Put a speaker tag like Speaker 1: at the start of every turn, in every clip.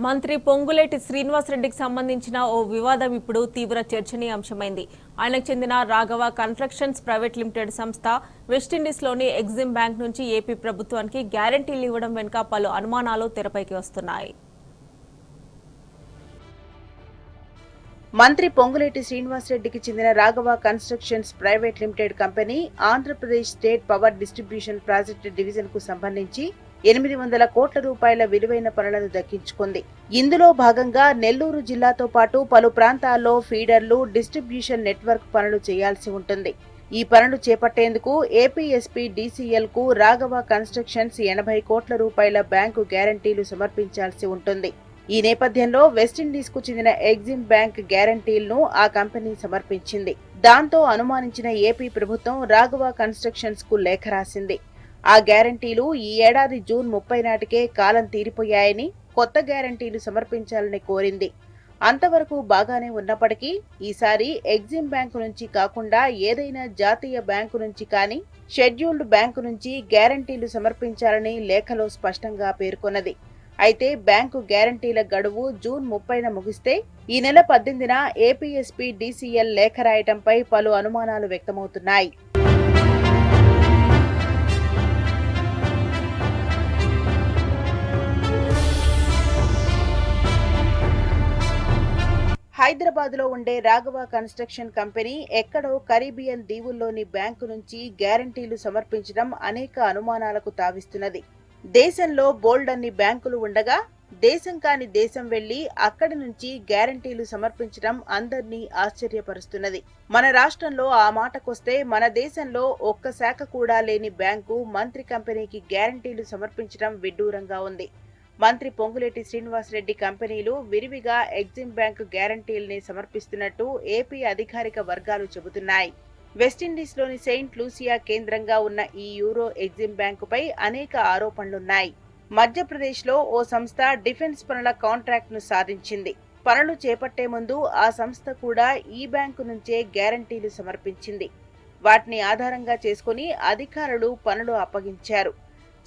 Speaker 1: మంత్రి పొంగులేటి శ్రీనివాసరెడ్డికి సంబంధించిన ఓ వివాదం ఇప్పుడు తీవ్ర చర్చనీయాంశమైంది. ఆయనకు చెందిన రాఘవ కన్స్ట్రక్షన్స్ ప్రైవేట్ లిమిటెడ్ సంస్థ వెస్టిండీస్లోని ఎగ్జిమ్ బ్యాంక్ నుంచి ఏపీ ప్రభుత్వానికి గ్యారంటీలు ఇవ్వడం వెనుక పలు అనుమానాలు తెరపైకి వస్తున్నాయి.
Speaker 2: మంత్రి పొంగులేటి శ్రీనివాసరెడ్డికి చెందిన Raghava constructions private limited company Andhra Pradesh state power distribution project division కు సంబంధించి 800 కోట్ల రూపాయల విలువైన పనులను దక్కించుకుంది. ఇందులో భాగంగా నెల్లూరు జిల్లాతో పాటు పలు ప్రాంతాల్లో ఫీడర్లు, డిస్ట్రిబ్యూషన్ నెట్వర్క్ పనులు చేయాల్సి ఉంటుంది. ఈ పనులు చేపట్టేందుకు ఏపీఎస్పీ డీసీఎల్ కు రాఘవ కన్స్ట్రక్షన్స్ 80 కోట్ల రూపాయల బ్యాంకు గ్యారంటీలు సమర్పించాల్సి ఉంటుంది. ఈ నేపథ్యంలో వెస్టిండీస్ కు చెందిన ఎగ్జిమ్ బ్యాంక్ గ్యారంటీలను ఆ కంపెనీ సమర్పించింది. దాంతో అనుమానించిన ఏపీ ప్రభుత్వం రాఘవ కన్స్ట్రక్షన్స్ కు లేఖ రాసింది. ఆ గ్యారంటీలు ఈ ఏడాది జూన్ 30 నాటికే కాలం తీరిపోయాయని, కొత్త గ్యారంటీలు సమర్పించాలని కోరింది. అంతవరకు బాగానే ఉన్నప్పటికీ ఈసారి ఎగ్జిమ్ బ్యాంకు నుంచి కాకుండా ఏదైనా జాతీయ బ్యాంకు నుంచి కానీ, షెడ్యూల్డ్ బ్యాంకు నుంచి గ్యారంటీలు సమర్పించాలని లేఖలో స్పష్టంగా పేర్కొన్నది. అయితే బ్యాంకు గ్యారంటీల గడువు జూన్ 30న ముగిస్తే ఈ నెల 18న ఏపీఎస్పీ డీసీఎల్ లేఖ రాయటంపై పలు అనుమానాలు వ్యక్తమవుతున్నాయి. హైదరాబాద్లో ఉండే రాఘవ కన్స్ట్రక్షన్ కంపెనీ ఎక్కడో కరీబియన్ దీవుల్లోని బ్యాంకు నుంచి గ్యారంటీలు సమర్పించడం అనేక అనుమానాలకు తావిస్తున్నది. దేశంలో బోల్డన్ని బ్యాంకులు ఉండగా దేశం కాని దేశం వెళ్లి అక్కడి నుంచి గ్యారంటీలు సమర్పించడం అందర్నీ ఆశ్చర్యపరుస్తున్నది. మన రాష్ట్రంలో ఆ మాటకొస్తే మన దేశంలో ఒక్క శాఖ కూడా లేని బ్యాంకు మంత్రి కంపెనీకి గ్యారంటీలు సమర్పించడం విడ్డూరంగా ఉంది. మంత్రి పొంగులేటి శ్రీనివాసరెడ్డి కంపెనీలు విరివిగా ఎగ్జిమ్ బ్యాంకు గ్యారంటీల్ని సమర్పిస్తున్నట్టు ఏపీ అధికారిక వర్గాలు చెబుతున్నాయి. వెస్టిండీస్లోని సెయింట్ లూసియా కేంద్రంగా ఉన్న ఈ యూరో ఎగ్జిమ్ బ్యాంకుపై అనేక ఆరోపణలున్నాయి. మధ్యప్రదేశ్లో ఓ సంస్థ డిఫెన్స్ పనుల కాంట్రాక్ట్ను సాధించింది. పనులు చేపట్టే ముందు ఆ సంస్థ కూడా ఈ బ్యాంకు నుంచే గ్యారంటీలు సమర్పించింది. వాటిని ఆధారంగా చేసుకుని అధికారులు పనులు అప్పగించారు.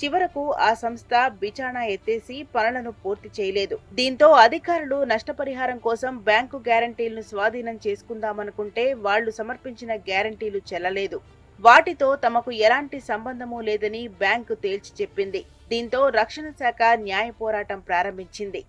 Speaker 2: చివరకు ఆ సంస్థ బిచాణా ఎత్తేసి పనులను పూర్తి చేయలేదు. దీంతో అధికారులు నష్టపరిహారం కోసం బ్యాంకు గ్యారంటీలను స్వాధీనం చేసుకుందామనుకుంటే వాళ్లు సమర్పించిన గ్యారంటీలు చెల్లలేదు. వాటితో తమకు ఎలాంటి సంబంధమూ లేదని బ్యాంకు తేల్చి చెప్పింది. దీంతో రక్షణ శాఖ న్యాయ పోరాటం ప్రారంభించింది.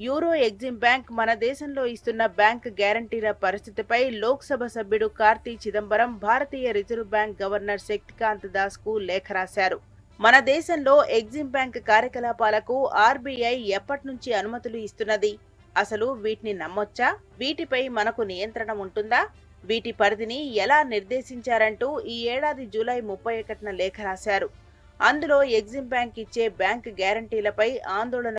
Speaker 2: యూరో ఎగ్జిమ్ బ్యాంక్ మన దేశంలో ఇస్తున్న బ్యాంక్ గ్యారంటీల పరిస్థితిపై లోక్సభ సభ్యుడు కార్తీ చిదంబరం భారతీయ reserve bank governor Shaktikanta Das కు లేఖ రాశారు. మన దేశంలో ఎగ్జిమ్ బ్యాంక్ కార్యకలాపాలకు ఆర్బీఐ ఎప్పటినుంచి అనుమతులు ఇస్తున్నది? అసలు వీటిని నమ్మొచ్చా? వీటిపై మనకు నియంత్రణ ఉంటుందా? వీటి పరిధిని ఎలా నిర్దేశించారంటూ ఈ ఏడాది జూలై 31న లేఖ రాశారు. అందులో ఎగ్జిమ్ బ్యాంక్ ఇచ్చే బ్యాంక్ గ్యారంటీలపై ఆందోళన